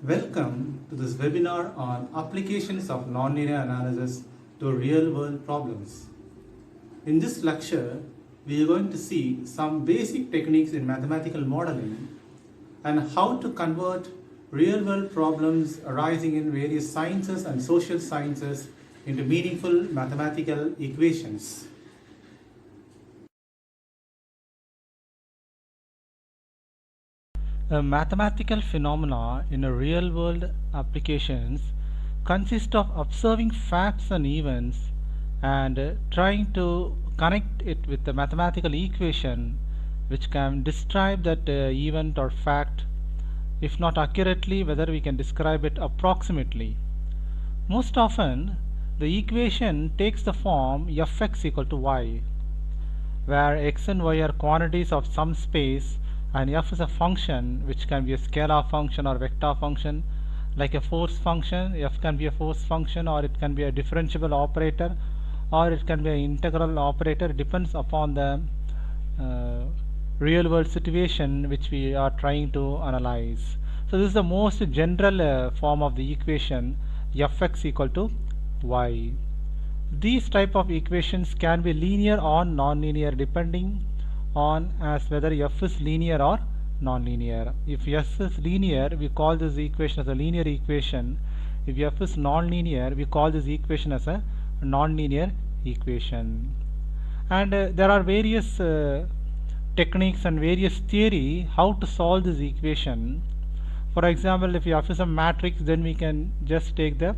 Welcome to this webinar on applications of nonlinear analysis to real-world problems. In this lecture, we are going to see some basic techniques in mathematical modeling and how to convert real-world problems arising in various sciences and social sciences into meaningful mathematical equations. A mathematical phenomena in a real-world applications consist of observing facts and events and trying to connect it with a mathematical equation which can describe that event or fact, if not accurately, whether we can describe it approximately. Most often, the equation takes the form fx equal to y, where x and y are quantities of some space and f is a function which can be a scalar function or vector function, like a force function. F can be a force function, or it can be a differentiable operator, or it can be an integral operator. It depends upon the uh, real world situation which we are trying to analyze. So this is the most general form of the equation fx equal to y. These type of equations can be linear or non-linear depending on as whether f is linear or non-linear. If f is linear, we call this equation as a linear equation. If f is non-linear, we call this equation as a non-linear equation. And there are various techniques and various theory how to solve this equation. For example, if f is a matrix, then we can just take the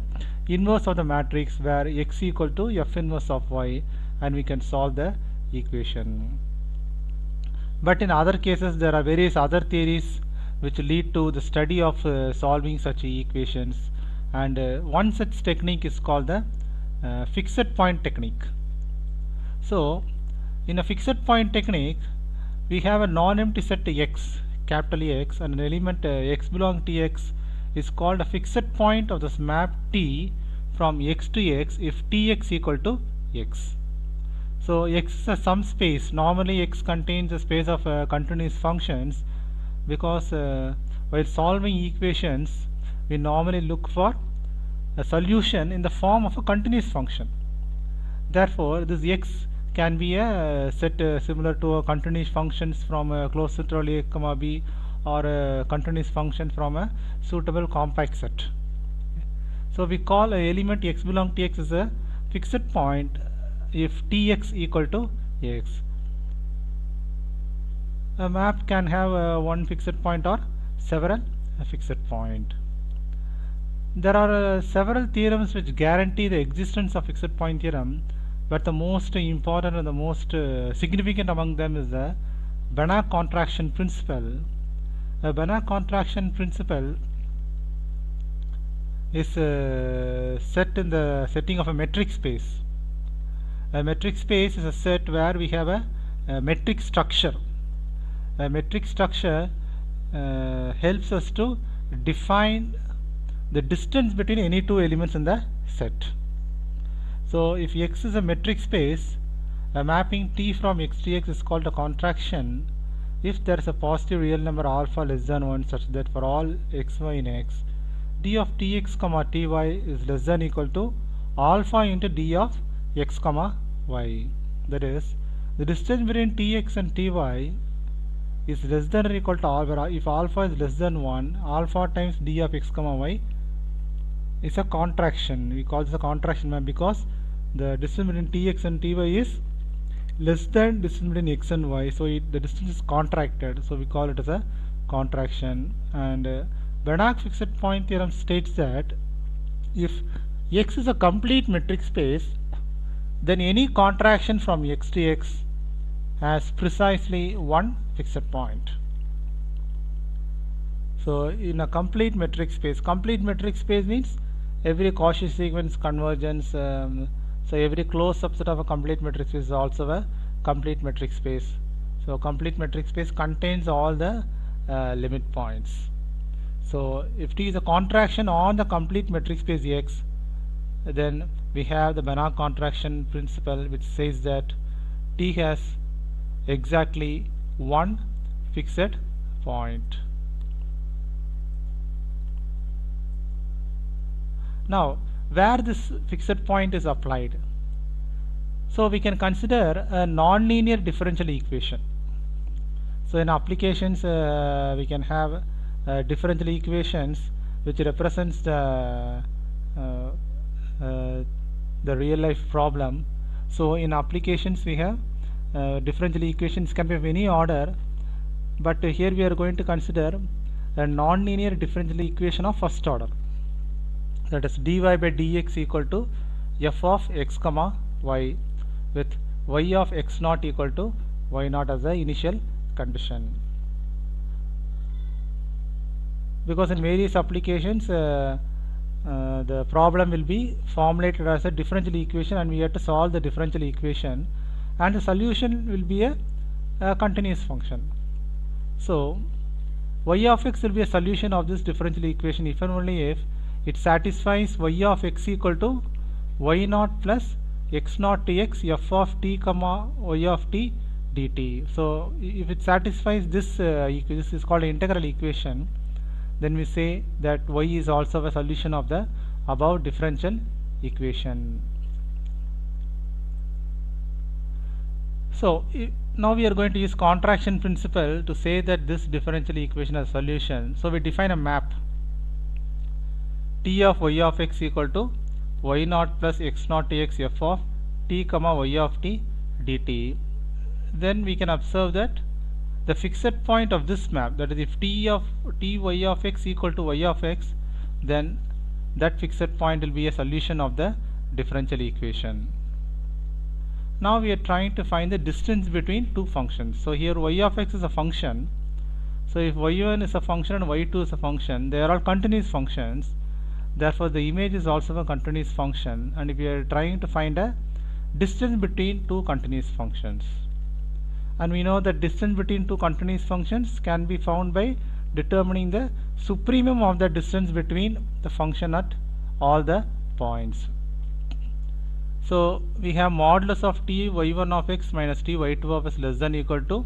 inverse of the matrix, where x equal to f inverse of y, and we can solve the equation. But in other cases, there are various other theories which lead to the study of solving such equations, and one such technique is called the fixed point technique. So in a fixed point technique, we have a non-empty set x, capital X, and an element x belong to x is called a fixed point of this map T from x to x if Tx equal to x. So x is a some space. Normally x contains a space of continuous functions, because while solving equations we normally look for a solution in the form of a continuous function. Therefore this x can be a set similar to a continuous functions from a closed interval a comma b, or a continuous function from a suitable compact set. So we call a element x belong to x is a fixed point if Tx equal to x. A map can have one fixed point or several fixed point. There are several theorems which guarantee the existence of fixed point theorem, but the most important and the most significant among them is the Banach contraction principle. A Banach contraction principle is set in the setting of a metric space. A metric space is a set where we have a metric structure. A metric structure helps us to define the distance between any two elements in the set. So if x is a metric space, a mapping T from x to x is called a contraction if there is a positive real number alpha less than 1, such that for all x, y in x, d of tx comma ty is less than equal to alpha into d of x comma y. That is, the distance between tx and ty is less than or equal to alpha. If alpha is less than 1, alpha times d of x comma y is a contraction. We call this a contraction map because the distance between tx and ty is less than distance between x and y, so the distance is contracted, so we call it as a contraction. And Banach fixed point theorem states that if x is a complete metric space, then any contraction from x to x has precisely one fixed point. So in a complete metric space means every Cauchy sequence convergence, so every closed subset of a complete metric space is also a complete metric space. So complete metric space contains all the limit points. So if T is a contraction on the complete metric space X, then we have the Banach contraction principle, which says that T has exactly one fixed point. Now, where this fixed point is applied, so we can consider a non-linear differential equation. So in applications, we can have differential equations which represents uh, the real life problem. So in applications we have differential equations can be of any order, but here we are going to consider a non-linear differential equation of first order, that is dy by dx equal to f of x comma y, with y of x naught equal to y naught as the initial condition. Because in various applications the problem will be formulated as a differential equation, and we have to solve the differential equation, and the solution will be a continuous function. So y of x will be a solution of this differential equation if and only if it satisfies y of x equal to y naught plus x naught dx f of t comma y of t dt. So if it satisfies this, this is called an integral equation, then we say that y is also a solution of the above differential equation. So now we are going to use contraction principle to say that this differential equation has solution. So we define a map t of y of x equal to y naught plus x naught dx f of t comma y of t dt. Then we can observe that the fixed point of this map, that is if t y of x equal to y of x, then that fixed point will be a solution of the differential equation. Now we are trying to find the distance between two functions. So here y of x is a function. So if y1 is a function and y2 is a function, they are all continuous functions. Therefore the image is also a continuous function, and if we are trying to find a distance between two continuous functions, and we know that distance between two continuous functions can be found by determining the supremum of the distance between the function at all the points. So we have modulus of t y1 of x minus t y2 of x less than equal to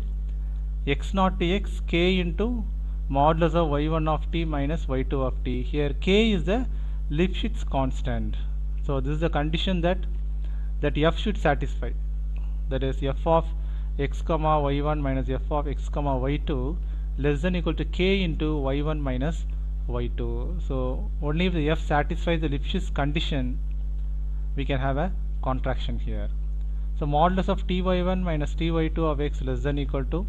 x naught dx k into modulus of y1 of t minus y2 of t. Here k is the Lipschitz constant. So this is the condition that f should satisfy, that is f of x comma y1 minus f of x comma y2 less than equal to k into y1 minus y2. So only if the f satisfies the Lipschitz condition we can have a contraction here. So modulus of ty1 minus ty2 of x less than equal to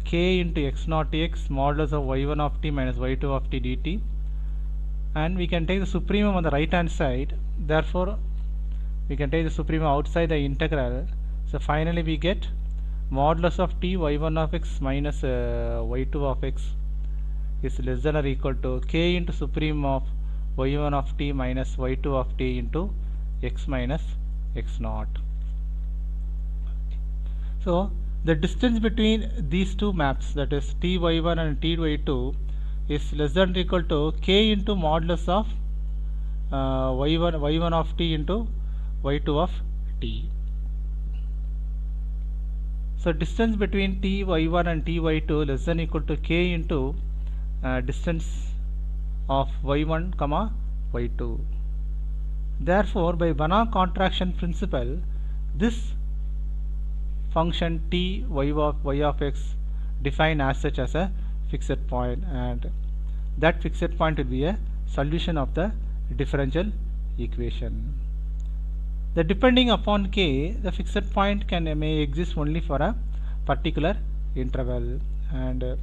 k into x naught dx modulus of y1 of t minus y2 of t dt, and we can take the supremum on the right hand side. Therefore we can take the supremum outside the integral. So finally we get modulus of t y1 of x minus y2 of x is less than or equal to k into supremum of y1 of t minus y2 of t into x minus x naught. So the distance between these two maps, that is t y1 and t y2, is less than or equal to k into modulus of y1 of t into y2 of t. So distance between t y1 and t y2 less than or equal to k into distance of y1 comma y2. Therefore by Banach contraction principle, this function t y of x defined as such as a fixed point, and that fixed point will be a solution of the differential equation. The depending upon k, the fixed point may exist only for a particular interval, and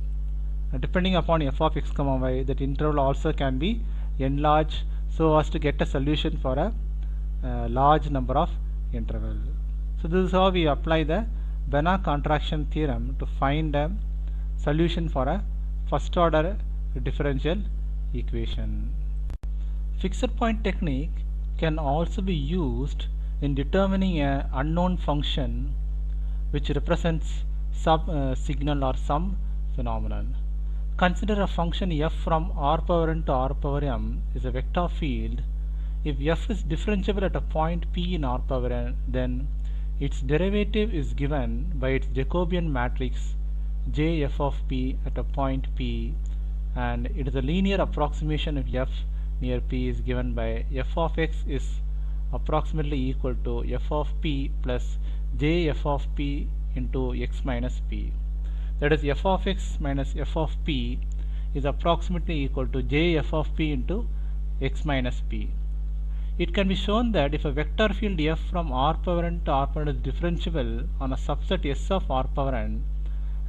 depending upon f of x comma y, that interval also can be enlarged so as to get a solution for a large number of intervals. So this is how we apply the Banach contraction theorem to find a solution for a first order differential equation. Fixed point technique can also be used in determining an unknown function which represents some signal or some phenomenon. Consider a function f from r power n to r power m is a vector field. If f is differentiable at a point p in r power n, then its derivative is given by its Jacobian matrix J f of p at a point p, and it is a linear approximation of f near p is given by f of x is approximately equal to f of p plus j f of p into x minus p. That is, f of x minus f of p is approximately equal to j f of p into x minus p. It can be shown that if a vector field f from R power n to R power n is differentiable on a subset S of R power n,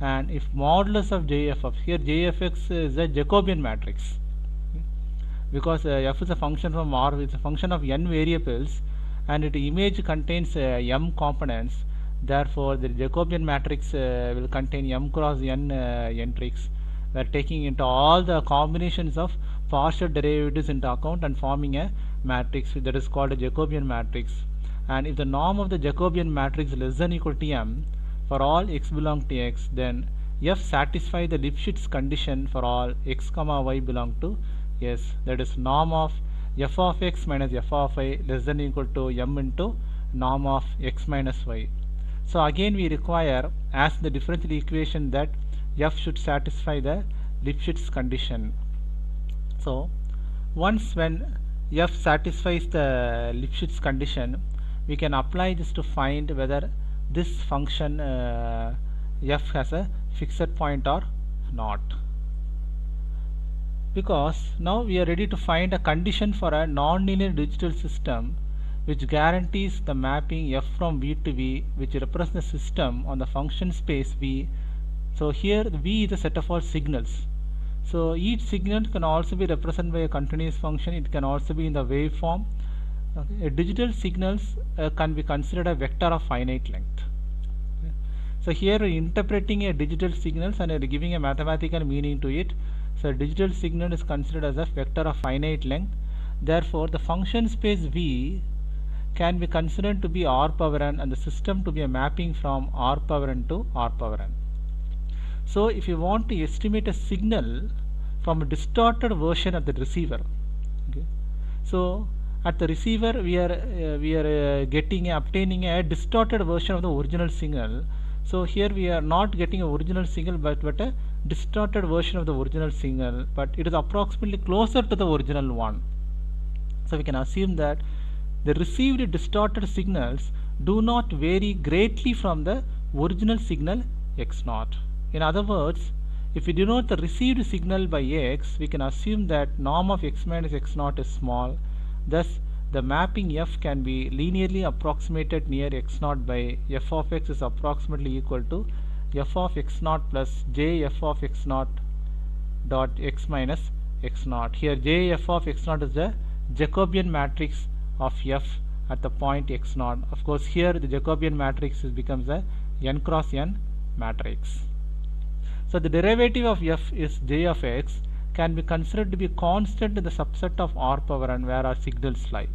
and if modulus of jf of, here jfx is a Jacobian matrix, because f is a function from R, it's a function of n variables, and its image contains m components. Therefore, the Jacobian matrix will contain m cross n entries. We are taking into all the combinations of partial derivatives into account and forming a matrix that is called a Jacobian matrix. And if the norm of the Jacobian matrix is less than equal to m for all x belong to x, then f satisfies the Lipschitz condition for all x comma y belong to s. That is, norm of f of x minus f of y less than equal to m into norm of x minus y. So again we require, as the differential equation, that f should satisfy the Lipschitz condition. So once when f satisfies the Lipschitz condition, we can apply this to find whether this function f has a fixed point or not. Because now we are ready to find a condition for a nonlinear digital system which guarantees the mapping f from V to V, which represents the system on the function space V. So here V is a set of all signals. So each signal can also be represented by a continuous function. It can also be in the waveform. Okay. Digital signals can be considered a vector of finite length. Okay. So here we are interpreting a digital signals and giving a mathematical meaning to it. So digital signal is considered as a vector of finite length. Therefore, the function space V can be considered to be R power n and the system to be a mapping from R power n to R power n. So if you want to estimate a signal from a distorted version of the receiver, okay, so at the receiver we are obtaining a distorted version of the original signal. So here we are not getting an original signal but a distorted version of the original signal, but it is approximately closer to the original one. So we can assume that the received distorted signals do not vary greatly from the original signal x0. In other words, if we denote the received signal by x, we can assume that norm of x minus x0 is small. Thus, the mapping f can be linearly approximated near x0 by f of x is approximately equal to f of x0 plus j f of x0 dot x minus x0. Here j f of x0 is the Jacobian matrix of f at the point x0. Of course, here the Jacobian matrix becomes a n cross n matrix. So the derivative of f is j of x can be considered to be constant in the subset of R power n where our signals lie.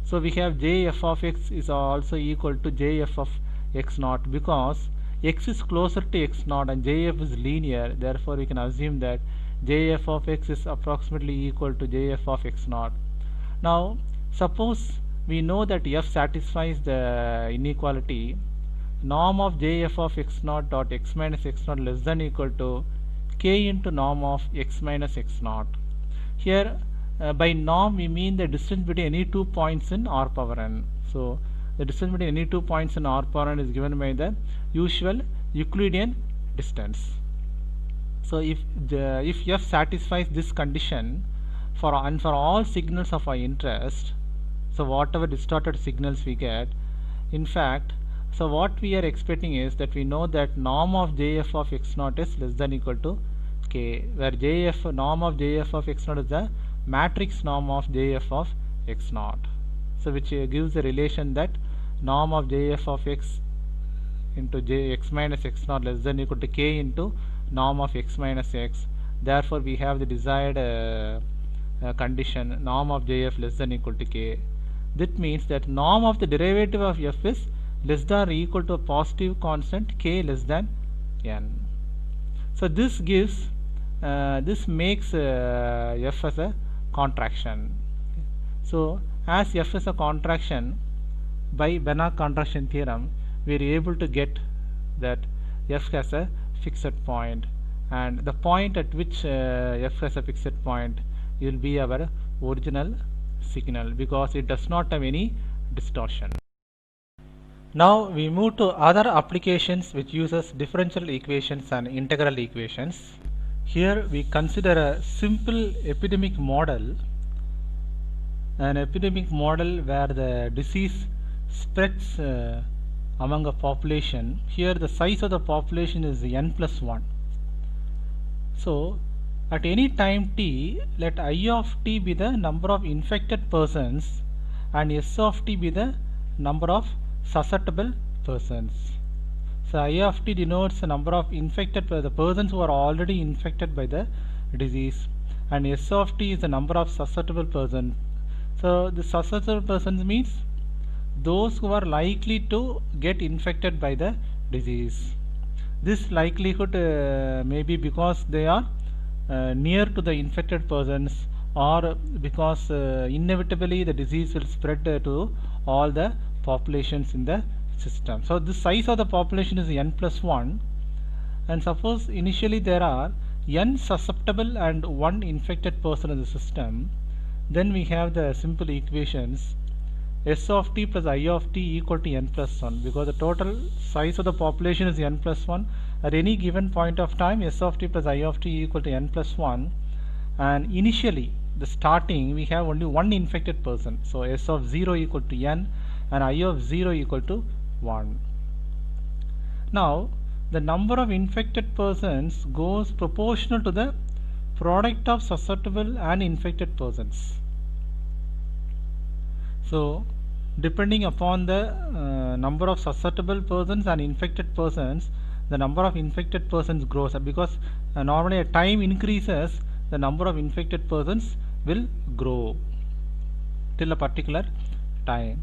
So we have j f of x is also equal to j f of x0 because x is closer to x0 and jf is linear. Therefore, we can assume that jf of x is approximately equal to jf of x0. Now, suppose we know that f satisfies the inequality norm of jf of x0 dot x minus x0 less than equal to k into norm of x minus x0. Here by norm we mean the distance between any 2 points in R power n. So the distance between any 2 points in R power n is given by the usual Euclidean distance. So if f satisfies this condition for all signals of our interest, so whatever distorted signals we get, in fact, so what we are expecting is that we know that norm of jf of x0 is less than equal to k, where norm of jf of x0 is the matrix norm of jf of x0. So which gives the relation that norm of jf of x into x minus x0 less than equal to k into norm of x minus x. Therefore, we have the desired condition norm of jf less than equal to k. That means that norm of the derivative of f is less than or equal to a positive constant k less than n. So this gives this makes f as a contraction. So as f is a contraction, by Banach contraction theorem we are able to get that f has a fixed point, and the point at which f has a fixed point will be our original signal because it does not have any distortion. Now we move to other applications which uses differential equations and integral equations. Here we consider a simple epidemic model, an epidemic model where the disease spreads among a population. Here the size of the population is n plus 1. So at any time t, let I of t be the number of infected persons and S of t be the number of susceptible persons. So I of t denotes the number of infected the persons who are already infected by the disease, and S of t is the number of susceptible persons. So the susceptible persons means those who are likely to get infected by the disease. This likelihood may be because they are near to the infected persons, or because inevitably the disease will spread to all the populations in the system. So the size of the population is n plus 1, and suppose initially there are n susceptible and 1 infected person in the system, then we have the simple equations S of t plus I of t equal to n plus 1, because the total size of the population is n plus 1. At any given point of time, S of t plus I of t equal to n plus 1, and initially the starting we have only one infected person, so S of 0 equal to n and I of 0 equal to 1. Now the number of infected persons goes proportional to the product of susceptible and infected persons. So depending upon the number of susceptible persons and infected persons, the number of infected persons grows up, because normally as time increases, the number of infected persons will grow till a particular time.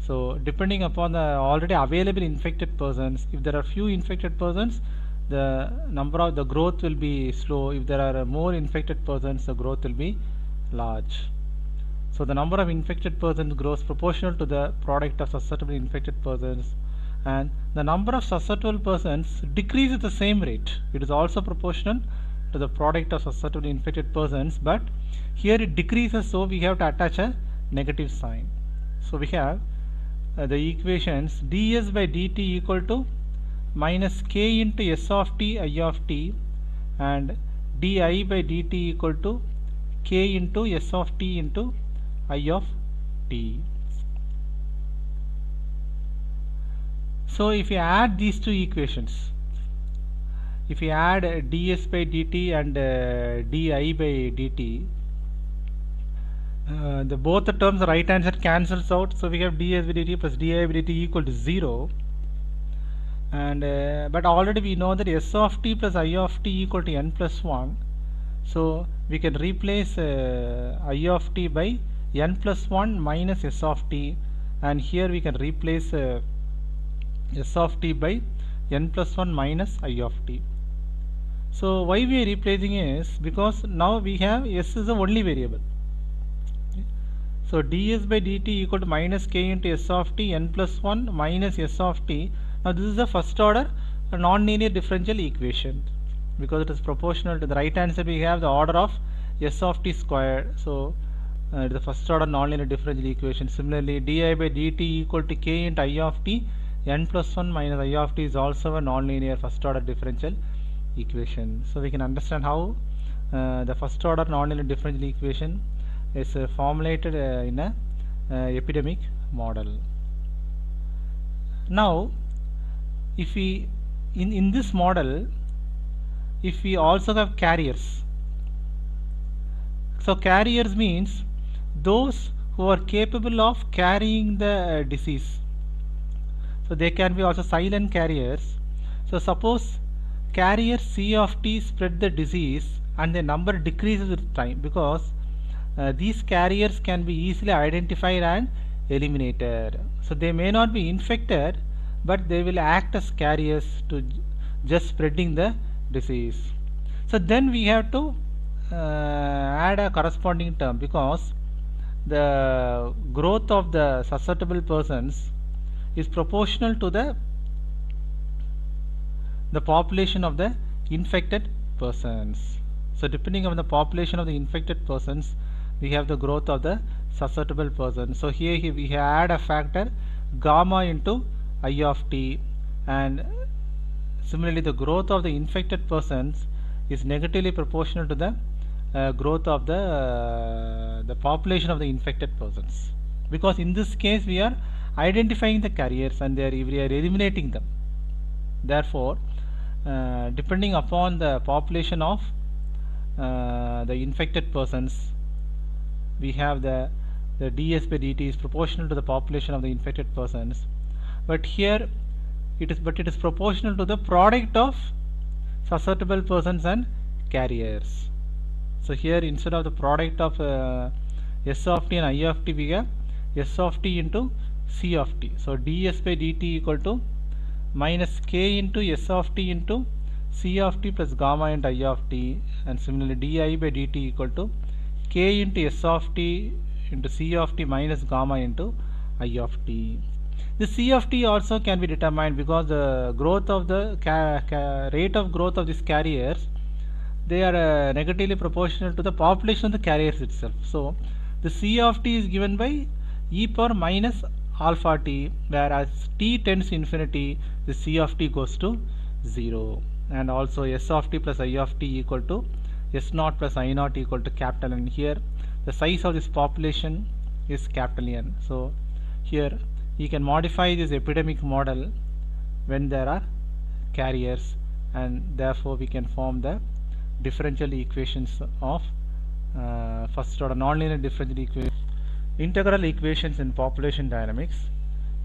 So depending upon the already available infected persons, if there are few infected persons, the number of the growth will be slow. If there are more infected persons, the growth will be large. So the number of infected persons grows proportional to the product of susceptible infected persons, and the number of susceptible persons decreases at the same rate. It is also proportional to the product of susceptible infected persons, but here it decreases, so we have to attach a negative sign. So we have the equations ds by dt equal to minus k into S of t I of t, and di by dt equal to k into S of t into I of t. So if you add these two equations, if you add ds by dt and di by dt, both the terms right hand side cancels out, so we have ds by dt plus di by dt equal to 0. And but already we know that S of t plus I of t equal to n plus 1, so we can replace I of t by n plus 1 minus S of t, and here we can replace S of t by n plus 1 minus I of t. So why we are replacing is because now we have S is the only variable. So ds by dt equal to minus k into S of t n plus 1 minus S of t. Now this is the first order non-linear differential equation, because it is proportional to the right hand side we have the order of S of t squared. So the first order non-linear differential equation. Similarly di by dt equal to k into I of t n plus 1 minus I of t is also a non-linear first order differential equation. So we can understand how the first order non-linear differential equation is formulated in a epidemic model. Now if we in this model, if we also have carriers, so carriers means those who are capable of carrying the disease, so they can be also silent carriers. So suppose carrier C of t spread the disease and the number decreases with time, because these carriers can be easily identified and eliminated. So they may not be infected, but they will act as carriers to just spreading the disease. So then we have to add a corresponding term, because the growth of the susceptible persons is proportional to the population of the infected persons. So depending on the population of the infected persons, we have the growth of the susceptible person. So here we add a factor gamma into I of t, and similarly the growth of the infected persons is negatively proportional to the growth of the population of the infected persons, because in this case we are identifying the carriers and we are eliminating them. Therefore, depending upon the population of the infected persons, we have the ds by dt is proportional to the population of the infected persons, but here it is proportional to the product of susceptible persons and carriers. So here instead of the product of s of t and I of t, we have s of t into c of t. So ds by dt equal to minus k into s of t into c of t plus gamma into I of t, and similarly di by dt equal to k into s of t into c of t minus gamma into I of t. The c of t also can be determined because the growth of the rate of growth of these carriers, they are negatively proportional to the population of the carriers itself. So the c of t is given by e power minus alpha t, whereas t tends to infinity, the c of t goes to 0, and also s of t plus I of t equal to s naught plus I naught equal to capital N. Here the size of this population is capital N. So here you can modify this epidemic model when there are carriers, and therefore we can form the differential equations of first order nonlinear differential equation, integral equations in population dynamics.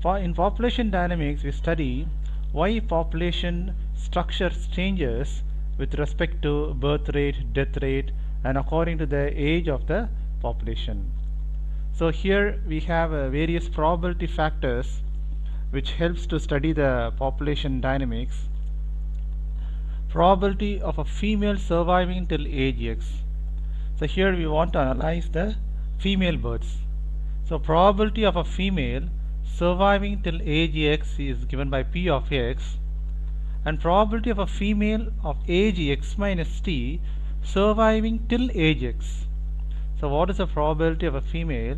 In population dynamics, we study why population structure changes with respect to birth rate, death rate, and according to the age of the population. So here we have various probability factors which helps to study the population dynamics. Probability of a female surviving till age x. So here we want to analyze the female births. So probability of a female surviving till age x is given by p of x, and probability of a female of age x minus t surviving till age x. So what is the probability of a female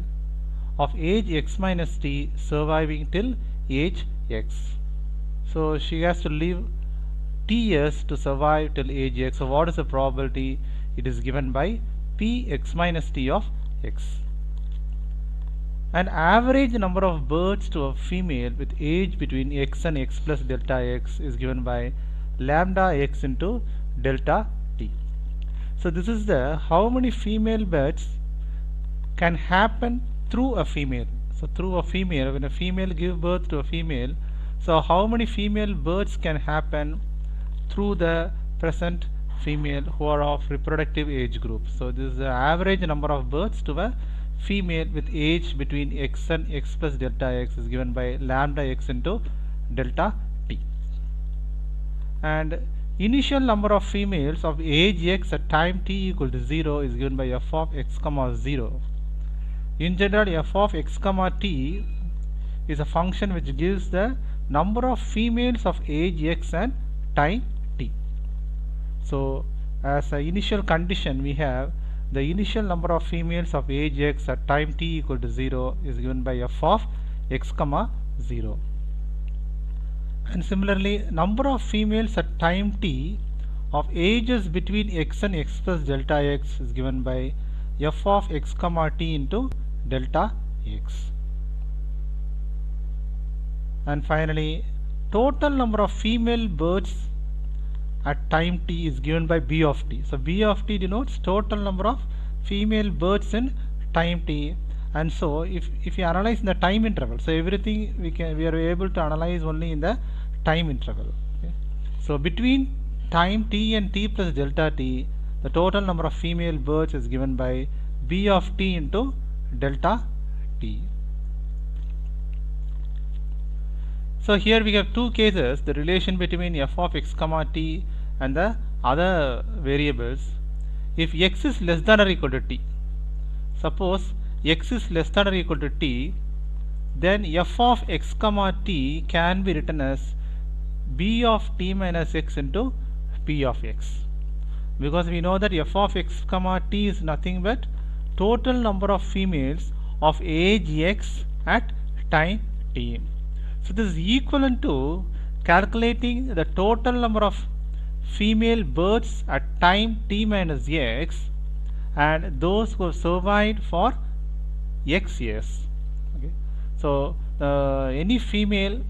of age x minus t surviving till age x? So she has to live t years to survive till age x. So what is the probability? It is given by p x minus t of x. An average number of births to a female with age between x and x plus delta x is given by lambda x into delta t. So this is the how many female births can happen through a female. So through a female, when a female gives birth to a female, so how many female births can happen through the present female who are of reproductive age group. So this is the average number of births to a female with age between x and x plus delta x is given by lambda x into delta t. And initial number of females of age x at time t equal to 0 is given by f of x comma 0. In general, f of x comma t is a function which gives the number of females of age x and time t. So as an initial condition, we have the initial number of females of age x at time t equal to 0 is given by f of x comma 0. And similarly, number of females at time t of ages between x and x plus delta x is given by f of x comma t into delta x. And finally, total number of female births at time t is given by b of t. So b of t denotes total number of female births in time t, and so if you analyze in the time interval, so everything we are able to analyze only in the time interval. Okay. So between time t and t plus delta t, the total number of female births is given by b of t into delta t. So here we have two cases, the relation between f of x comma t and the other variables. If x is less than or equal to t, suppose x is less than or equal to t, then f of x comma t can be written as b of t minus x into p of x, because we know that f of x comma t is nothing but total number of females of age x at time t. So this is equivalent to calculating the total number of female births at time t minus x and those who have survived for x years. Okay. So any female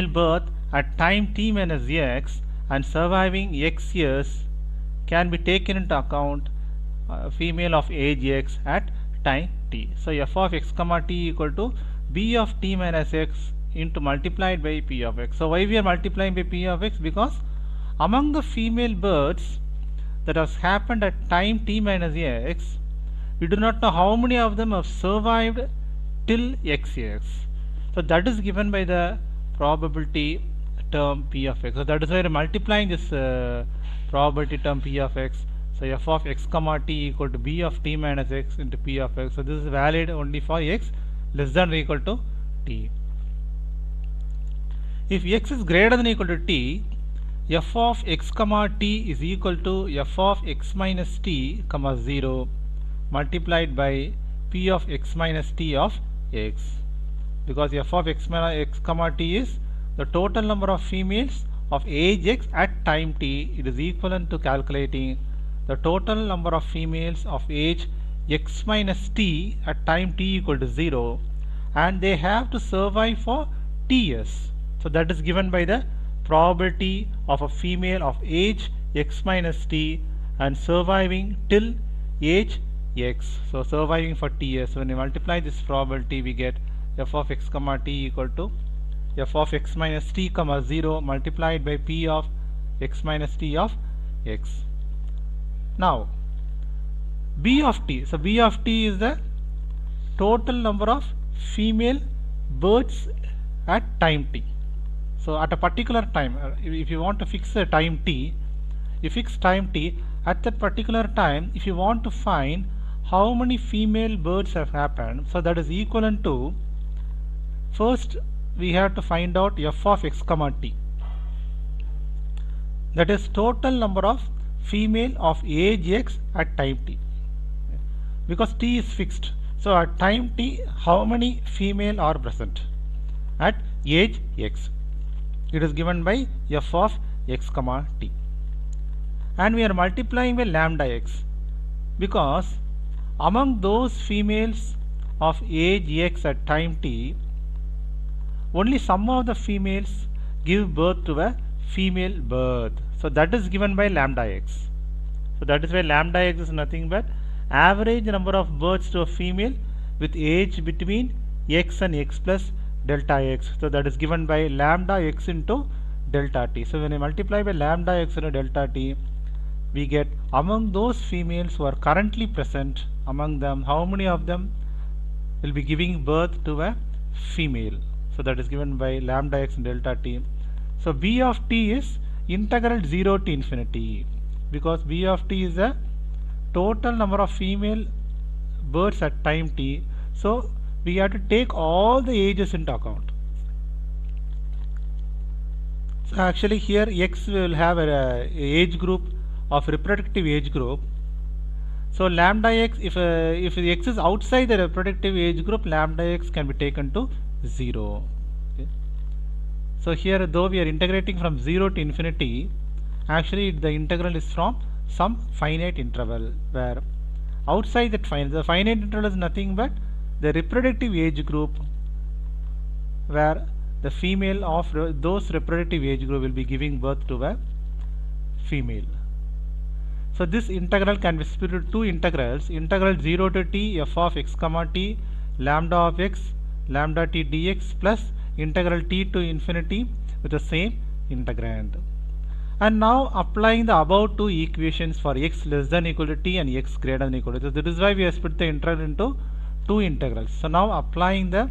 birth at time t minus x and surviving x years can be taken into account, female of age x at time t. So f of x comma t equal to b of t minus x into multiplied by p of x. So why we are multiplying by p of x? Because among the female births that has happened at time t minus x, we do not know how many of them have survived till x years. So that is given by the probability term p of x. So that is why we are multiplying this probability term p of x. So f of x comma t equal to b of t minus x into p of x. So this is valid only for x less than or equal to t. If x is greater than or equal to t, f of x comma t is equal to f of x minus t comma 0 multiplied by p of x minus t of x, because f of x comma t is the total number of females of age x at time t. It is equivalent to calculating the total number of females of age x minus t at time t equal to 0, and they have to survive for t years. So that is given by the probability of a female of age x minus t and surviving till age x. So surviving for t years. So when we multiply this probability, we get f of x comma t equal to f of x minus t comma 0 multiplied by p of x minus t of x. Now b of t. So b of t is the total number of female births at time t. So at a particular time, if you want to fix a time t, you fix time t at that particular time. If you want to find how many female births have happened, so that is equivalent to, first we have to find out f of x comma t, that is total number of female of age x at time t, because t is fixed. So at time t, how many female are present at age x? It is given by f of x comma t, and we are multiplying by lambda x, because among those females of age x at time t, only some of the females give birth to a female birth. So that is given by lambda x. So that is why lambda x is nothing but average number of births to a female with age between x and x plus delta x. So that is given by lambda x into delta t. So when we multiply by lambda x into delta t, we get among those females who are currently present, among them how many of them will be giving birth to a female. So that is given by lambda x and delta t. So b of t is integral 0 to infinity, because b of t is the total number of female births at time t. So we have to take all the ages into account. So actually here x will have a age group of reproductive age group. So lambda x, if x is outside the reproductive age group, lambda x can be taken to 0. Okay. So here, though we are integrating from 0 to infinity, actually the integral is from some finite interval, where outside that the finite interval is nothing but the reproductive age group, where the female of those reproductive age group will be giving birth to a female. So this integral can be split into two integrals: integral 0 to t f of x comma t lambda of x lambda t dx plus integral t to infinity with the same integrand. And now applying the above two equations for x less than equal to t and x greater than equal to t. So that is why we have split the integral into two integrals. So now applying the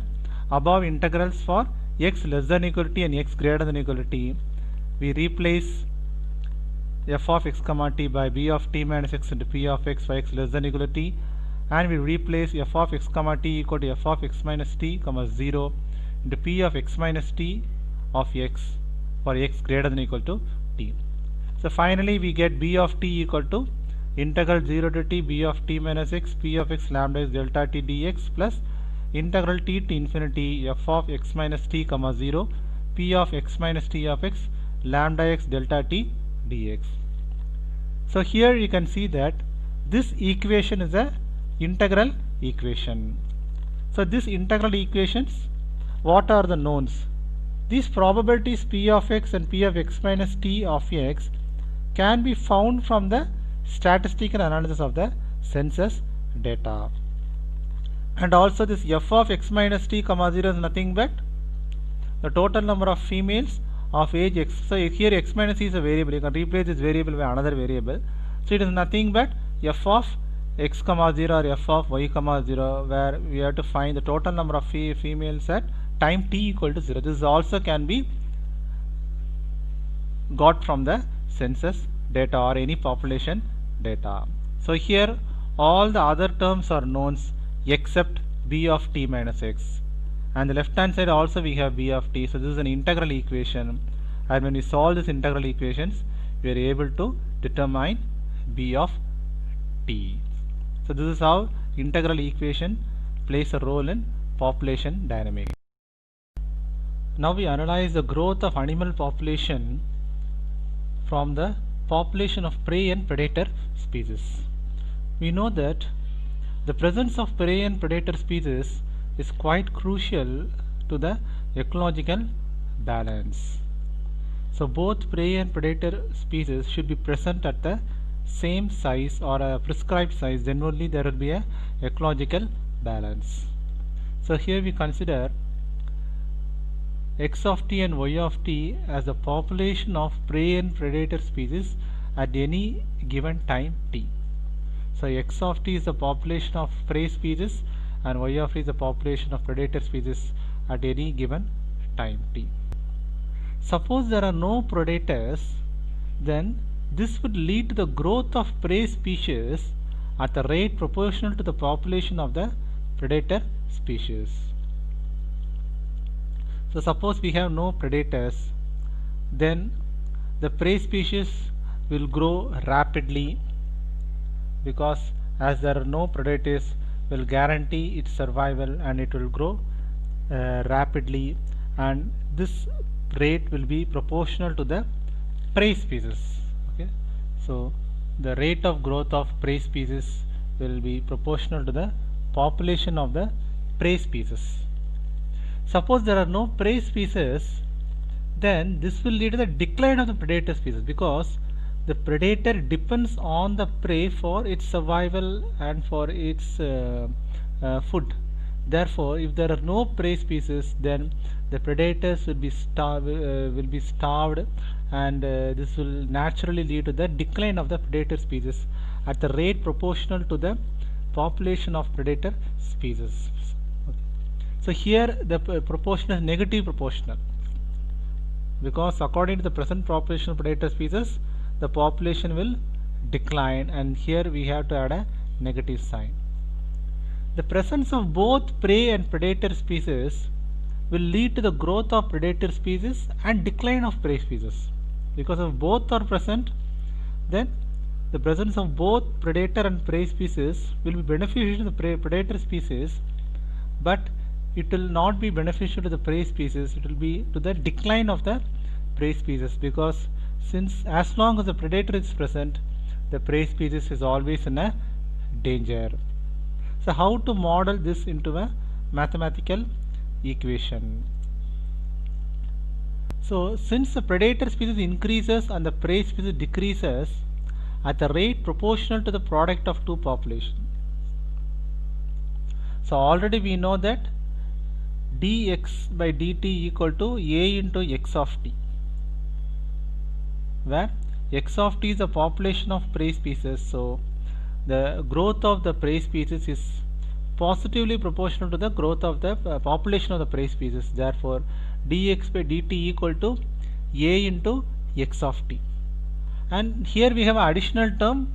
above integrals for x less than equal to t and x greater than equal to t, we replace f of x comma t by b of t minus x into p of x for x less than equal to t, and we replace f of x comma t equal to f of x minus t comma 0 into p of x minus t of x for x greater than equal to t. So finally we get b of t equal to integral 0 to t b of t minus x p of x lambda x delta t dx plus integral t to infinity f of x minus t comma 0 p of x minus t of x lambda x delta t dx. So here you can see that this equation is a integral equation. So this integral equations, what are the knowns? These probabilities p of x and p of x minus t of x can be found from the statistical analysis of the census data. And also this f of x minus t comma 0 is nothing but the total number of females of age x. So here x minus t is a variable. You can replace this variable by another variable. So it is nothing but f of x comma 0 or f of y comma 0, where we have to find the total number of females at time t equal to 0. This also can be got from the census data or any population data. So here all the other terms are knowns except b of t minus x, and the left hand side also we have b of t. So this is an integral equation, and when we solve this integral equations we are able to determine b of t. So this is how integral equation plays a role in population dynamics. Now we analyze the growth of animal population from the population of prey and predator species. We know that the presence of prey and predator species is quite crucial to the ecological balance. So both prey and predator species should be present at the same size or a prescribed size, then only there will be a ecological balance. So here we consider x of t and y of t as the population of prey and predator species at any given time t. So x of t is the population of prey species and y of t is the population of predator species at any given time t. Suppose there are no predators, then this would lead to the growth of prey species at the rate proportional to the population of the predator species. So suppose we have no predators, then the prey species will grow rapidly, because as there are no predators will guarantee its survival, and it will grow rapidly, and this rate will be proportional to the prey species. Okay, so the rate of growth of prey species will be proportional to the population of the prey species. Suppose there are no prey species, then this will lead to the decline of the predator species, because the predator depends on the prey for its survival and for its food. Therefore, if there are no prey species, then the predators will be starved, and this will naturally lead to the decline of the predator species at the rate proportional to the population of predator species. Okay. So here the proportion is negative proportional, because according to the present population of predator species, the population will decline, and here we have to add a negative sign. The presence of both prey and predator species will lead to the growth of predator species and decline of prey species. Because if both are present, then the presence of both predator and prey species will be beneficial to the predator species, but it will not be beneficial to the prey species. It will be to the decline of the prey species, because since as long as the predator is present, the prey species is always in a danger. So how to model this into a mathematical equation? So since the predator species increases and the prey species decreases at the rate proportional to the product of two populations. So already we know that dx by dt equal to a into x of t, where x of t is the population of prey species. So the growth of the prey species is positively proportional to the growth of the population of the prey species. Therefore dx by dt equal to a into x of t, and here we have an additional term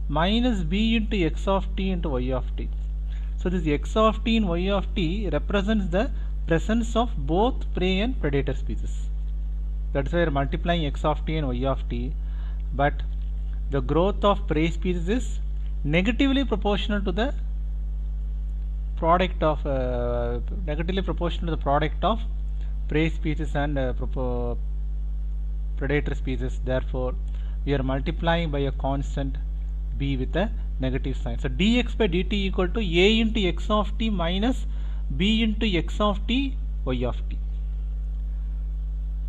minus b into x of t into y of t. So this x of t and y of t represents the presence of both prey and predator species. That's why we are multiplying x of t and y of t, but the growth of prey species is negatively proportional to the product of prey species and predator species. Therefore, we are multiplying by a constant b with a negative sign. So dx by dt equal to a into x of t minus b into x of t y of t.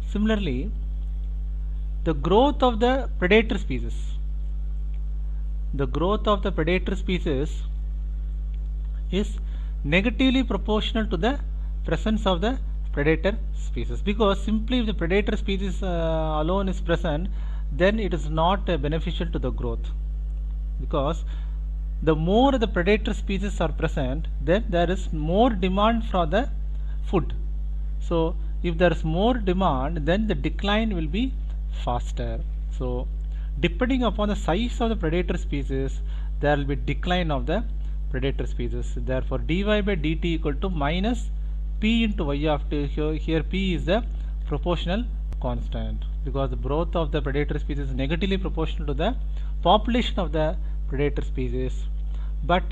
Similarly, the growth of the predator species is negatively proportional to the presence of the predator species, because simply if the predator species alone is present, then it is not beneficial to the growth, because the more the predator species are present, then there is more demand for the food. So if there is more demand, then the decline will be faster. So depending upon the size of the predator species, there will be decline of the predator species. Therefore dy by dt equal to minus p into y of t. Here p is the proportional constant, because the growth of the predator species is negatively proportional to the population of the predator species. But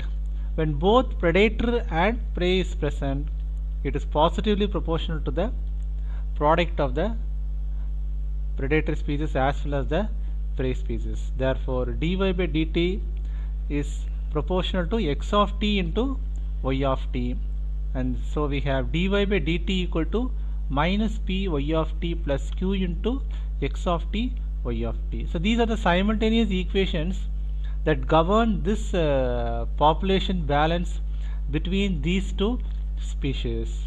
when both predator and prey is present, it is positively proportional to the product of the predator species as well as the prey species. Therefore dy by dt is proportional to x of t into y of t, and so we have dy by dt equal to minus p y of t plus q into x of t y of t. So these are the simultaneous equations that govern this population balance between these two species.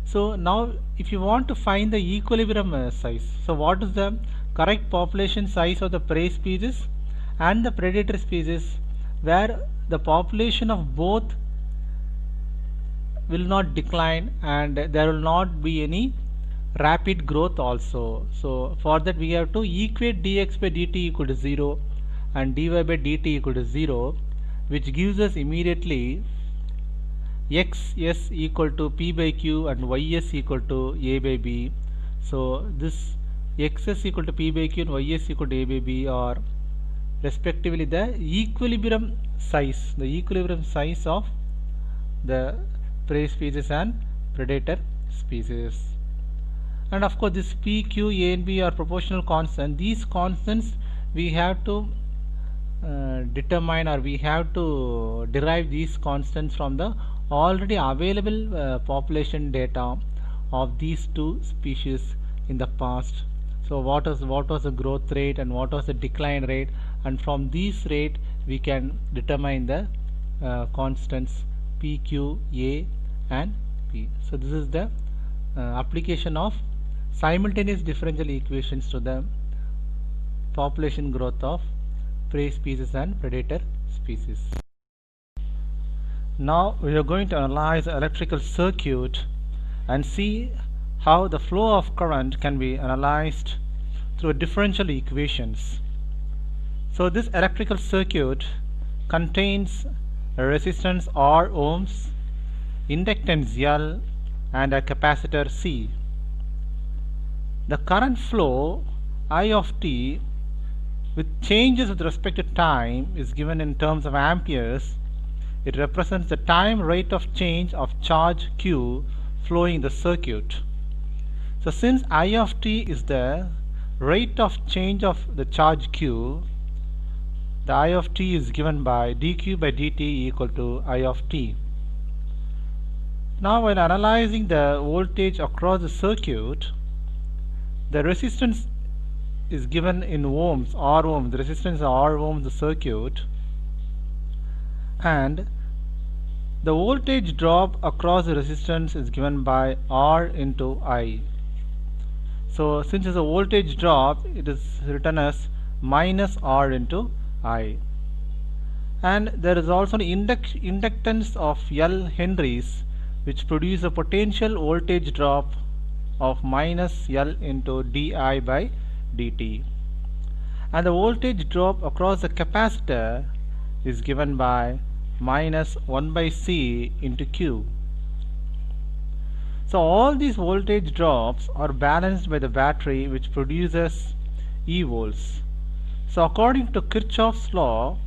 So now if you want to find the equilibrium size, so what is the correct population size of the prey species and the predator species, where the population of both will not decline and there will not be any rapid growth also. So for that we have to equate dx by dt equal to 0 and dy by dt equal to 0, which gives us immediately xs equal to p by q and ys equal to a by b. So this xs equal to p by q and ys equal to a by b are respectively the equilibrium size of the prey species and predator species. And of course this p, q, a and b are proportional constants. These constants we have to determine, or we have to derive these constants from the already available population data of these two species in the past. So what was the growth rate and what was the decline rate, and from these rate we can determine the constants p, q, a and p. So this is the application of simultaneous differential equations to the population growth of prey species and predator species. Now we are going to analyze the electrical circuit and see how the flow of current can be analyzed through differential equations. So this electrical circuit contains a resistance R ohms, inductance L and a capacitor C. The current flow I of t with changes with respect to time is given in terms of amperes. It represents the time rate of change of charge q flowing in the circuit. So since I of t is the rate of change of the charge q, the I of t is given by dq by dt equal to I of t. Now when analyzing the voltage across the circuit, the resistance is given in ohms, R ohms, the resistance R ohms the circuit, and the voltage drop across the resistance is given by R into I. So since it's a voltage drop, it is written as minus R into I. And there is also an inductance of L henries, which produce a potential voltage drop of minus L into di by dt. And the voltage drop across the capacitor is given by minus 1 by C into Q. So all these voltage drops are balanced by the battery, which produces E volts. So according to Kirchhoff's law,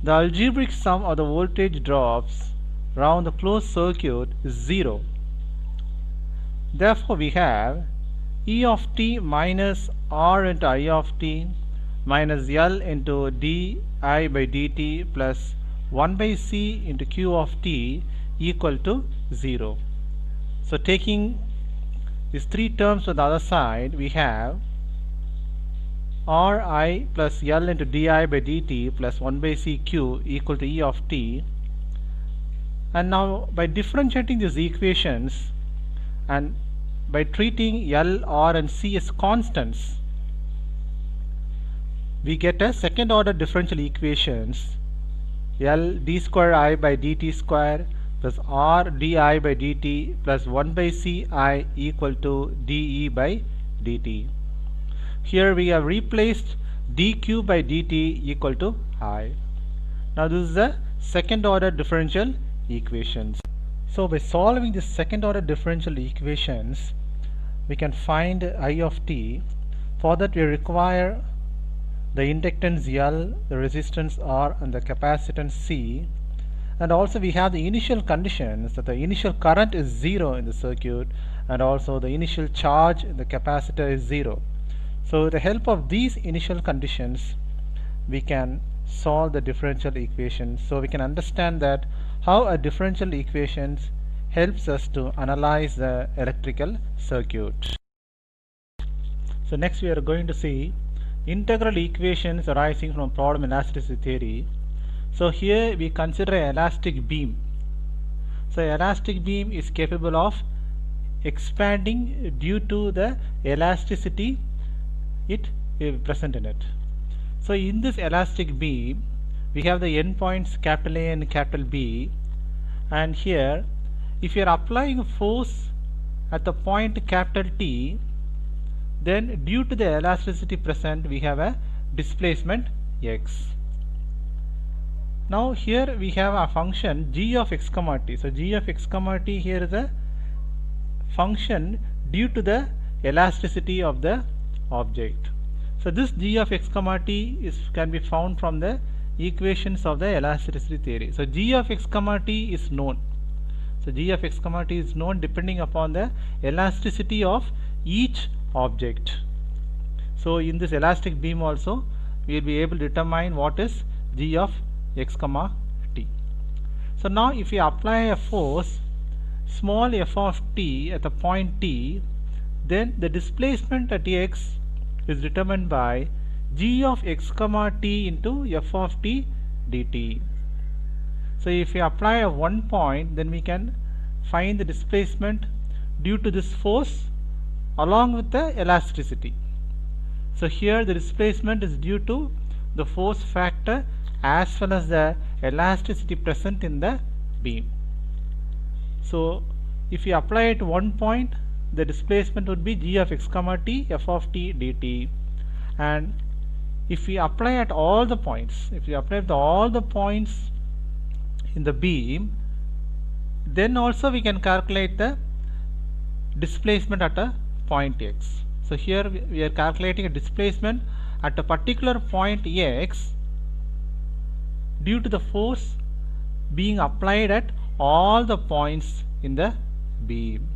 the algebraic sum of the voltage drops around the closed circuit is 0. Therefore, we have E of t minus R into I of t minus L into di by dt plus 1 by C into Q of t equal to 0. So taking these three terms to the other side, we have Ri plus L into di by dt plus 1 by Cq equal to E of t. And now by differentiating these equations and by treating L, R and C as constants, we get a second order differential equations L d square I by dt square plus R di by dt plus 1 by C I equal to dE by dt. Here we have replaced dq by dt equal to I. Now this is the second order differential equations. So by solving this second order differential equations, we can find I of t. For that we require the inductance L, the resistance R and the capacitance C, and also we have the initial conditions that the initial current is 0 in the circuit and also the initial charge in the capacitor is 0. So with the help of these initial conditions we can solve the differential equation. So we can understand that how a differential equations helps us to analyze the electrical circuit. So next we are going to see integral equations arising from problem elasticity theory. So here we consider an elastic beam. So elastic beam is capable of expanding due to the elasticity it is present in it. So in this elastic beam we have the endpoints capital A and capital B, and here if you are applying a force at the point capital T, then due to the elasticity present we have a displacement x. Now here we have a function g of x comma t. So g of x comma t here is a function due to the elasticity of the object. So this g of x comma t can be found from the equations of the elasticity theory. So g of x comma t is known. So g of x comma t is known depending upon the elasticity of each object. So in this elastic beam also we will be able to determine what is g of x comma t. So now if we apply a force small f of t at the point t, then the displacement at x is determined by g of x comma t into f of t dt. So if we apply a 1 point, then we can find the displacement due to this force along with the elasticity. So here the displacement is due to the force factor as well as the elasticity present in the beam. So if we apply it 1 point, the displacement would be g of x comma t f of t dt. And if we apply at all the points, in the beam, then also we can calculate the displacement at a point x. So here we are calculating a displacement at a particular point x due to the force being applied at all the points in the beam.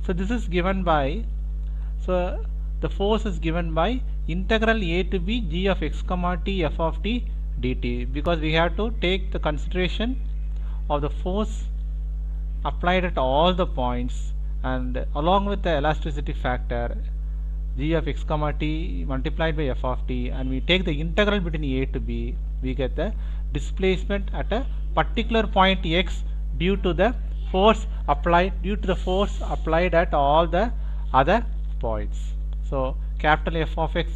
So this is given by, so the force is given by integral a to b g of x comma t f of t dt, because we have to take the consideration of the force applied at all the points, and along with the elasticity factor g of x comma t multiplied by f of t, and we take the integral between a to b, we get the displacement at a particular point x due to the force applied at all the other points. So capital F of x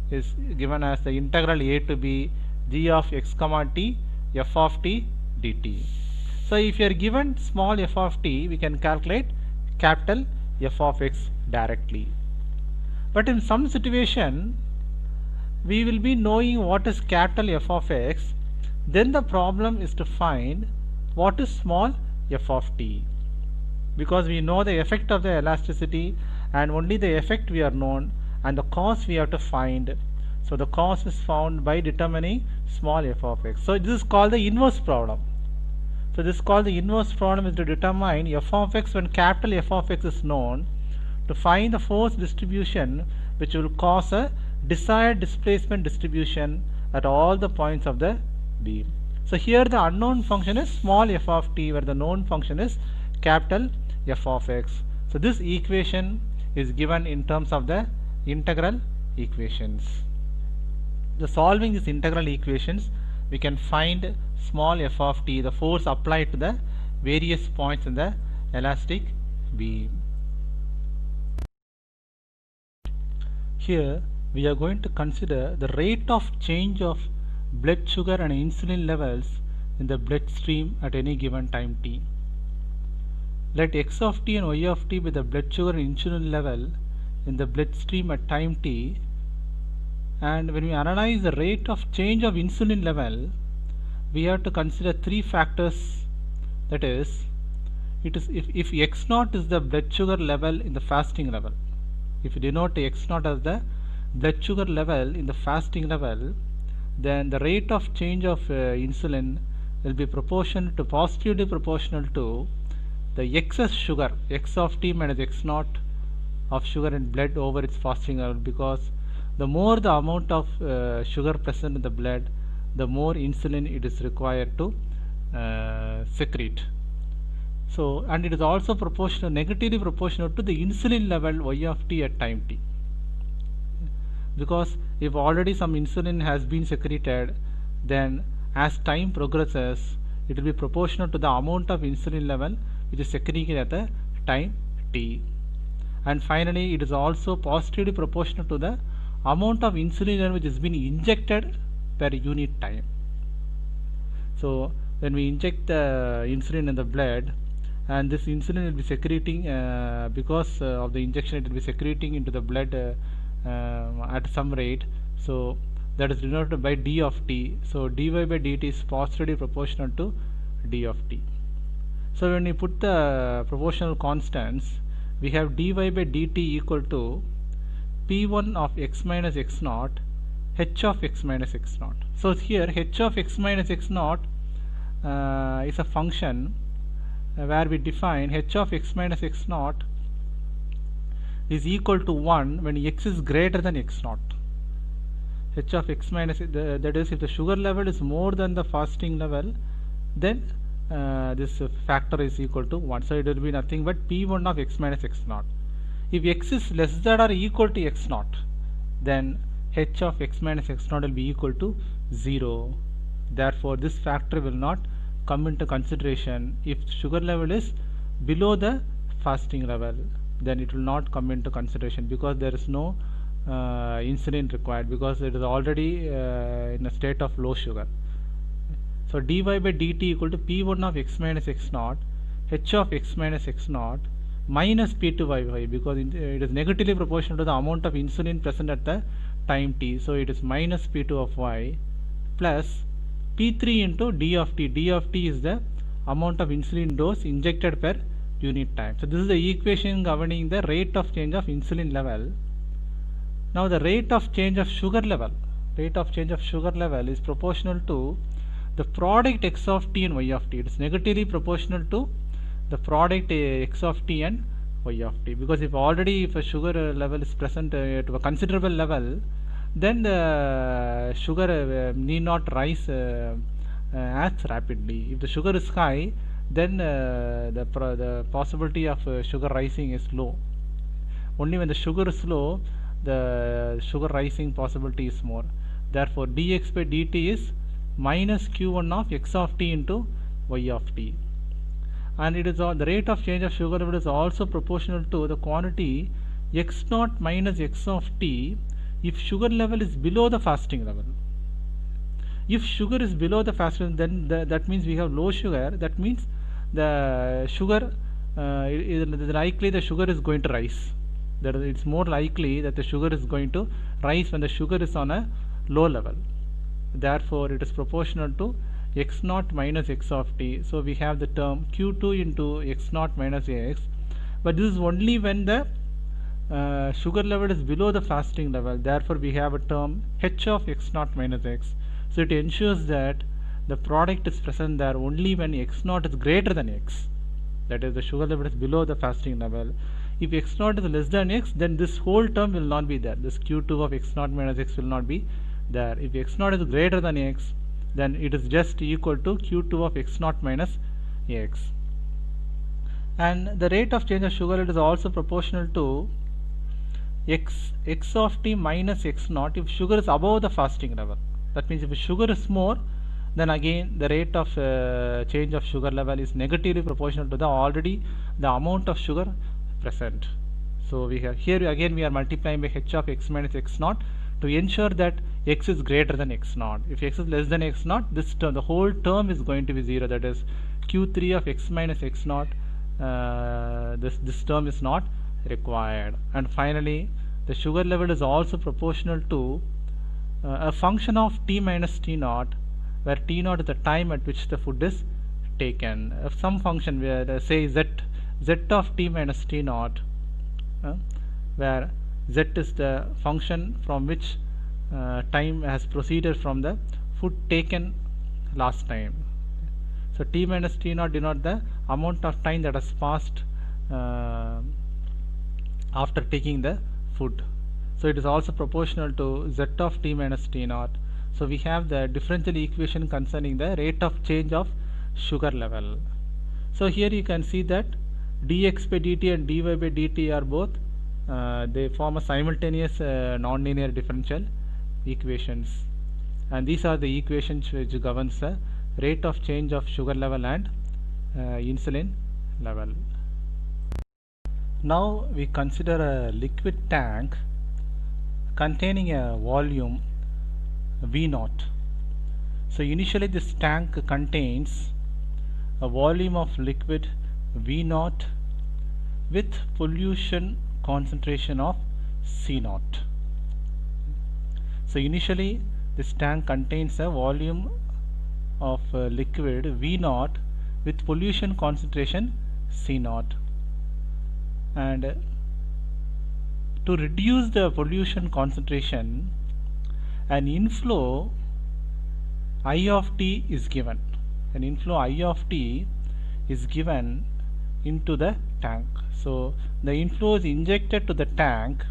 is given as the integral a to b g of x comma t f of t dt. So if you are given small f of t, we can calculate capital F of x directly. But in some situation we will be knowing what is capital F of x, then the problem is to find what is small f of t, because we know the effect of the elasticity and only the effect we are known and the cause we have to find. So the cause is found by determining small f of x. So this is called the inverse problem. So this is called the inverse problem, is to determine f of x when capital F of x is known, to find the force distribution which will cause a desired displacement distribution at all the points of the beam. So here the unknown function is small f of t, where the known function is capital F of x. So this equation is given in terms of the integral equations. So solving these integral equations, we can find small f of t, the force applied to the various points in the elastic beam. Here we are going to consider the rate of change of blood sugar and insulin levels in the blood stream at any given time t. Let x of t and y of t be the blood sugar and insulin level in the blood stream at time t, and when we analyze the rate of change of insulin level, we have to consider three factors. That is, if x naught is the blood sugar level in the fasting level, if you denote x naught as the blood sugar level in the fasting level, then the rate of change of insulin will be positively proportional to the excess sugar, x of t minus x naught of sugar in blood over its fasting level, because the more the amount of sugar present in the blood, the more insulin it is required to secrete. So, and it is also proportional, negatively proportional to the insulin level y of t at time t, because if already some insulin has been secreted, then as time progresses, it will be proportional to the amount of insulin level which is secreted at the time t. And finally, it is also positively proportional to the amount of insulin which has been injected per unit time. So when we inject the insulin in the blood, and this insulin will be secreting because of the injection, it will be secreting into the blood at some rate. So that is denoted by d of t. So dy by dt is positively proportional to d of t. So when we put the proportional constants, we have dy by dt equal to p1 of x minus x naught h of x minus x naught. So here h of x minus x naught is a function where we define h of x minus x naught is equal to 1 when x is greater than x naught. H of x minus, that is, if the sugar level is more than the fasting level, then this factor is equal to 1. So it will be nothing but p1 of x minus x naught. If x is less than or equal to x naught, then h of x minus x naught will be equal to 0. Therefore this factor will not come into consideration. If sugar level is below the fasting level, then it will not come into consideration, because there is no insulin required, because it is already in a state of low sugar. So dy by dt equal to p1 of x minus x naught h of x minus x naught minus p2 by y, because it is negatively proportional to the amount of insulin present at the time t. So it is minus p2 of y plus p3 into d of t. D of t is the amount of insulin dose injected per unit time. So this is the equation governing the rate of change of insulin level. Now the rate of change of sugar level, is proportional to the product x of t and y of t. It is negatively proportional to the product x of t and y of t, because if a sugar level is present to a considerable level, then the sugar need not rise as rapidly. If the sugar is high, then the possibility of sugar rising is low. Only when the sugar is low, the sugar rising possibility is more. Therefore dx by dt is minus q1 of x of t into y of t. And it is the rate of change of sugar level is also proportional to the quantity x naught minus x of t if sugar level is below the fasting level. If sugar is below the fasting, then that means we have low sugar. That means the sugar likely the sugar is going to rise. That it's more likely that the sugar is going to rise when the sugar is on a low level. Therefore it is proportional to x naught minus x of t. So we have the term q2 into x naught minus x, but this is only when the sugar level is below the fasting level, therefore we have a term h of x naught minus x. So it ensures that the product is present there only when x naught is greater than x, that is the sugar level is below the fasting level. If x naught is less than x, then this whole term will not be there, this q2 of x naught minus x will not be there. If x naught is greater than x, then it is just equal to q2 of x naught minus x. And the rate of change of sugar level is also proportional to x of t minus x naught if sugar is above the fasting level. That means if sugar is more, then again the rate of change of sugar level is negatively proportional to the amount of sugar present. So we have here again we are multiplying by h of x minus x naught to ensure that x is greater than x naught. If x is less than x naught, this term, the whole term is going to be 0, that is q3 of x minus x naught, this term is not required. And finally the sugar level is also proportional to a function of t minus t naught, where t naught is the time at which the food is taken. Some function where say z of t minus t naught, where z is the function from which time has proceeded from the food taken last time. So t minus t naught denote the amount of time that has passed after taking the food. So it is also proportional to z of t minus t naught. So we have the differential equation concerning the rate of change of sugar level. So here you can see that dx by dt and dy by dt are both they form a simultaneous nonlinear differential equations, and these are the equations which governs the rate of change of sugar level and insulin level. Now we consider a liquid tank containing a volume V0. So initially this tank contains a volume of liquid V0 with pollution concentration of C0. So initially this tank contains a volume of liquid V0 with pollution concentration C0, and to reduce the pollution concentration, an inflow I of t is given. An inflow I of t is given into the tank. So the inflow is injected to the tank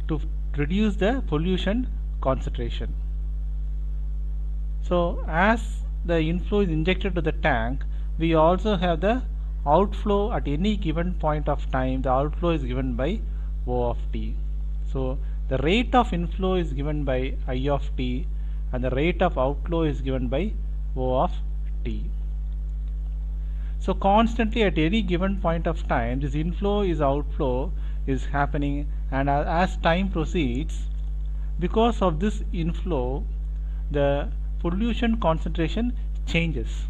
to reduce the pollution concentration. So as the inflow is injected to the tank, we also have the outflow at any given point of time. The outflow is given by O of t. So the rate of inflow is given by I of t and the rate of outflow is given by O of t. So constantly at any given point of time, this inflow is outflow is happening, and as time proceeds, because of this inflow the pollution concentration changes.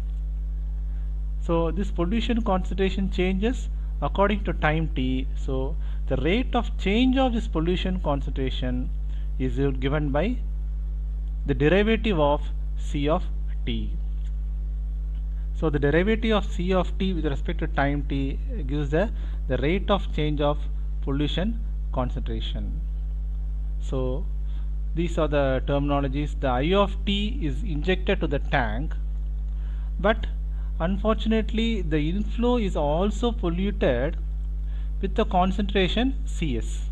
So this pollution concentration changes according to time t. So the rate of change of this pollution concentration is given by the derivative of C of t. So the derivative of C of t with respect to time t gives the rate of change of pollution concentration. So these are the terminologies. The I of t is injected to the tank, but unfortunately the inflow is also polluted with the concentration Cs.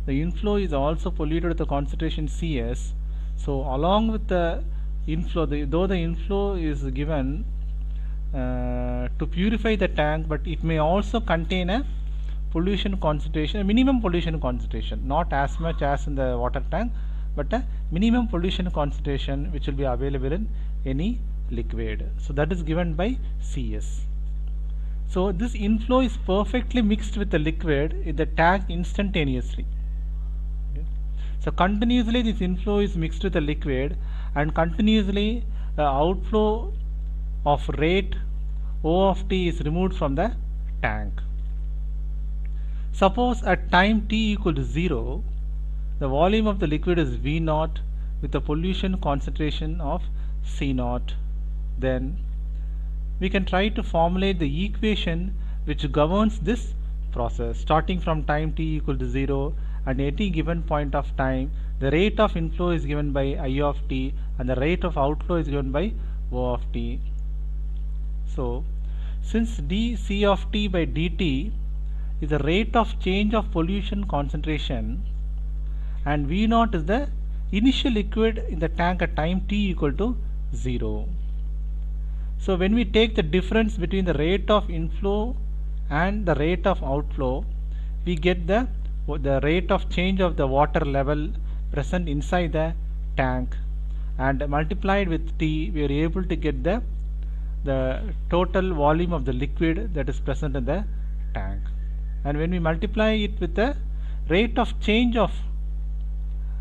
The inflow is also polluted with the concentration Cs. So along with the inflow, though the inflow is given to purify the tank, but it may also contain a pollution concentration, a minimum pollution concentration, not as much as in the water tank, but a minimum pollution concentration which will be available in any liquid. So that is given by Cs. So this inflow is perfectly mixed with the liquid in the tank instantaneously. Okay. So continuously this inflow is mixed with the liquid, and continuously the outflow of rate O of t is removed from the tank. Suppose at time t equal to 0, the volume of the liquid is V0 with a pollution concentration of C0. Then we can try to formulate the equation which governs this process. Starting from time t equal to 0 and any given point of time, the rate of inflow is given by I of t and the rate of outflow is given by O of t. So since dC of t by dt is the rate of change of pollution concentration and V naught is the initial liquid in the tank at time t equal to 0. So when we take the difference between the rate of inflow and the rate of outflow, we get the rate of change of the water level present inside the tank, and multiplied with T we are able to get the total volume of the liquid that is present in the tank. And when we multiply it with the rate of change of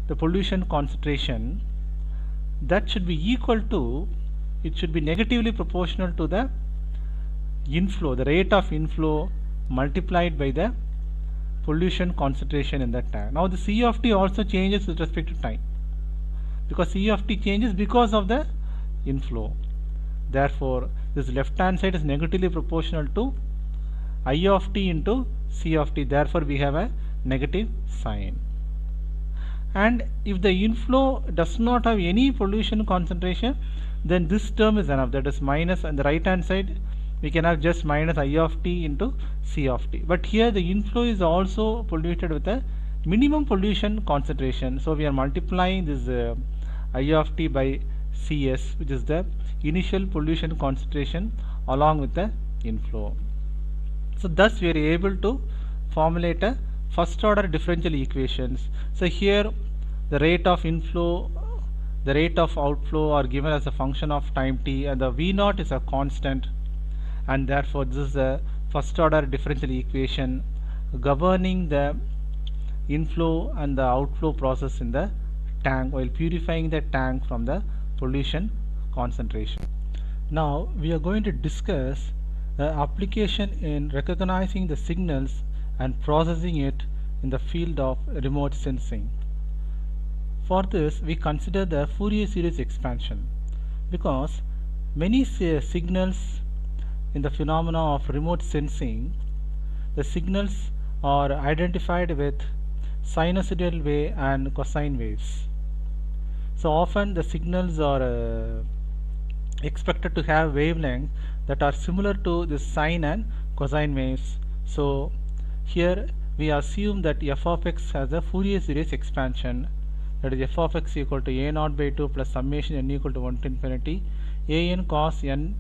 the pollution concentration, that should be equal to, it should be negatively proportional to the inflow, the rate of inflow multiplied by the pollution concentration in that tank. Now the C of t also changes with respect to time, because C of t changes because of the inflow. Therefore this left hand side is negatively proportional to I of t into C of t. Therefore we have a negative sign. And if the inflow does not have any pollution concentration, then this term is enough, that is minus, on the right hand side we can have just minus I of t into C of t. But here the inflow is also polluted with a minimum pollution concentration, so we are multiplying this I of t by Cs, which is the initial pollution concentration, along with the inflow. So thus we are able to formulate a first order differential equations. So here the rate of inflow, the rate of outflow are given as a function of time t, and the V naught is a constant, and therefore this is the first order differential equation governing the inflow and the outflow process in the tank while purifying the tank from the pollution concentration. Now we are going to discuss the application in recognizing the signals and processing it in the field of remote sensing. For this we consider the Fourier series expansion, because many signals in the phenomena of remote sensing, the signals are identified with sinusoidal wave and cosine waves. So often the signals are expected to have wavelengths that are similar to the sine and cosine waves. So here we assume that f of x has a Fourier series expansion, that is f of x equal to a naught by 2 plus summation n equal to 1 to infinity a n cos n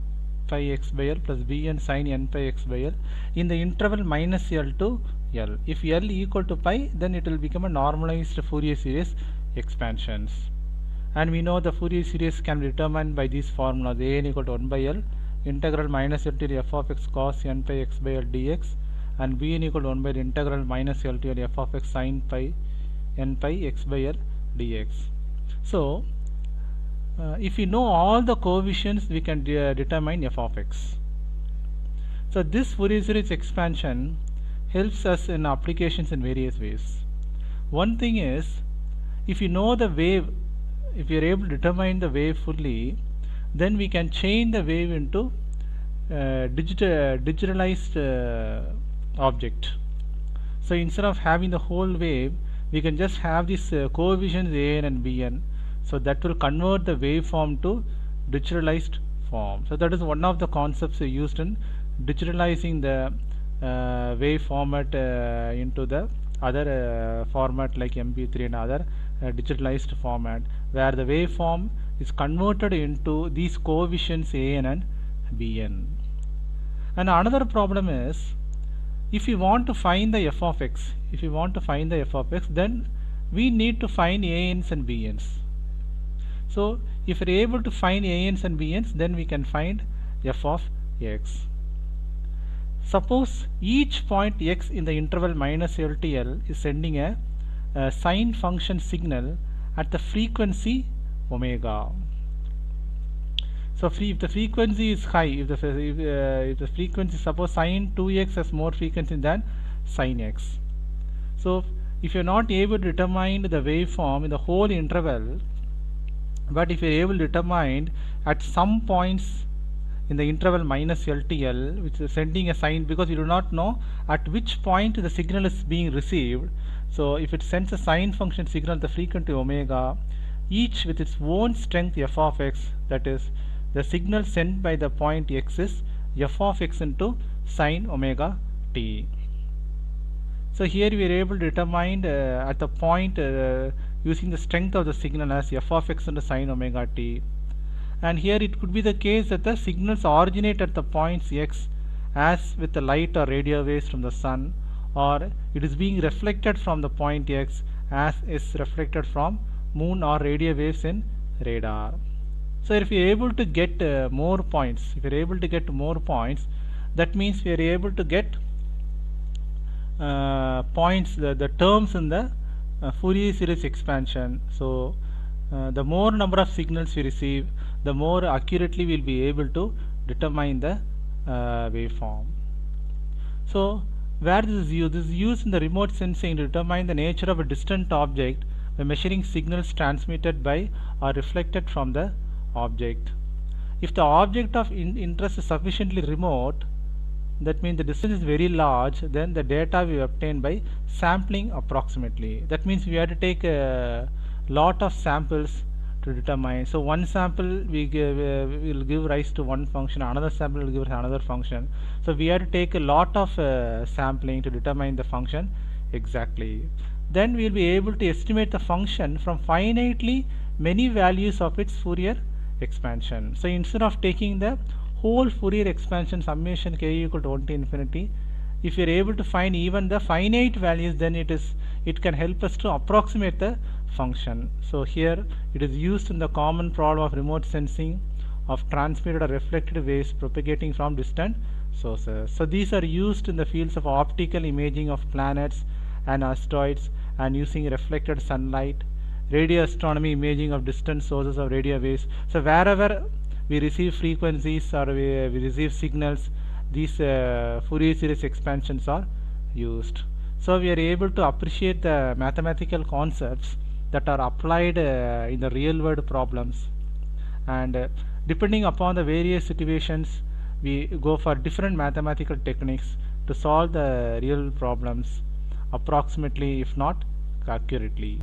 pi x by l plus b n sin n pi x by l in the interval minus l to l. If l equal to pi, then it will become a normalized Fourier series expansions. And we know the Fourier series can be determined by these formulas: a n equal to 1 by l integral minus l to the f of x cos n pi x by l dx, and b n equal to 1 by the integral minus l to the f of x sin pi n pi x by l dx. So if we know all the coefficients, we can determine f of x. So this Fourier series expansion helps us in applications in various ways. One thing is, if you know the wave, if you are able to determine the wave fully, then we can change the wave into digitalized object. So instead of having the whole wave, we can just have these coefficients a n and b n, so that will convert the waveform to digitalized form. So that is one of the concepts used in digitalizing the wave format into the other format like MP3 and other digitalized format, where the waveform is converted into these coefficients a n and b n. And another problem is, if you want to find the f of x, then we need to find a n's and b n's. So if we are able to find a n's and b n's, then we can find f of x. Suppose each point x in the interval minus l to l is sending a sine function signal at the frequency omega. So if the frequency is high, if the frequency, suppose sine 2x has more frequency than sine x. So if you are not able to determine the waveform in the whole interval, but if you are able to determine at some points in the interval minus LTL, which is sending a sign, because we do not know at which point the signal is being received. So if it sends a sine function signal at the frequency omega, each with its own strength f of x, that is, the signal sent by the point x is f of x into sine omega t. So here we are able to determine at the point using the strength of the signal as f of x into sine omega t. And here it could be the case that the signals originate at the points x, as with the light or radio waves from the sun, or it is being reflected from the point x as is reflected from moon or radio waves in radar. So if we are able to get more points, that means we are able to get points, the terms in the Fourier series expansion. So the more number of signals we receive, the more accurately we will be able to determine the waveform. So where this is used? This is used in the remote sensing to determine the nature of a distant object by measuring signals transmitted by or reflected from the object. If the object of interest is sufficiently remote, that means the distance is very large, then the data we obtain by sampling approximately. That means we have to take a lot of samples to determine. So one sample will give rise to one function, another sample will give another function. So we have to take a lot of sampling to determine the function exactly. Then we will be able to estimate the function from finitely many values of its Fourier expansion. So instead of taking the whole Fourier expansion summation k equal to 1 to infinity, if we are able to find even the finite values, then it can help us to approximate the function. So here it is used in the common problem of remote sensing of transmitted or reflected waves propagating from distant sources. So these are used in the fields of optical imaging of planets and asteroids, and using reflected sunlight, radio astronomy imaging of distant sources of radio waves. So wherever we receive frequencies or we receive signals, these Fourier series expansions are used. So we are able to appreciate the mathematical concepts that are applied in the real world problems, and depending upon the various situations, we go for different mathematical techniques to solve the real problems approximately, if not accurately.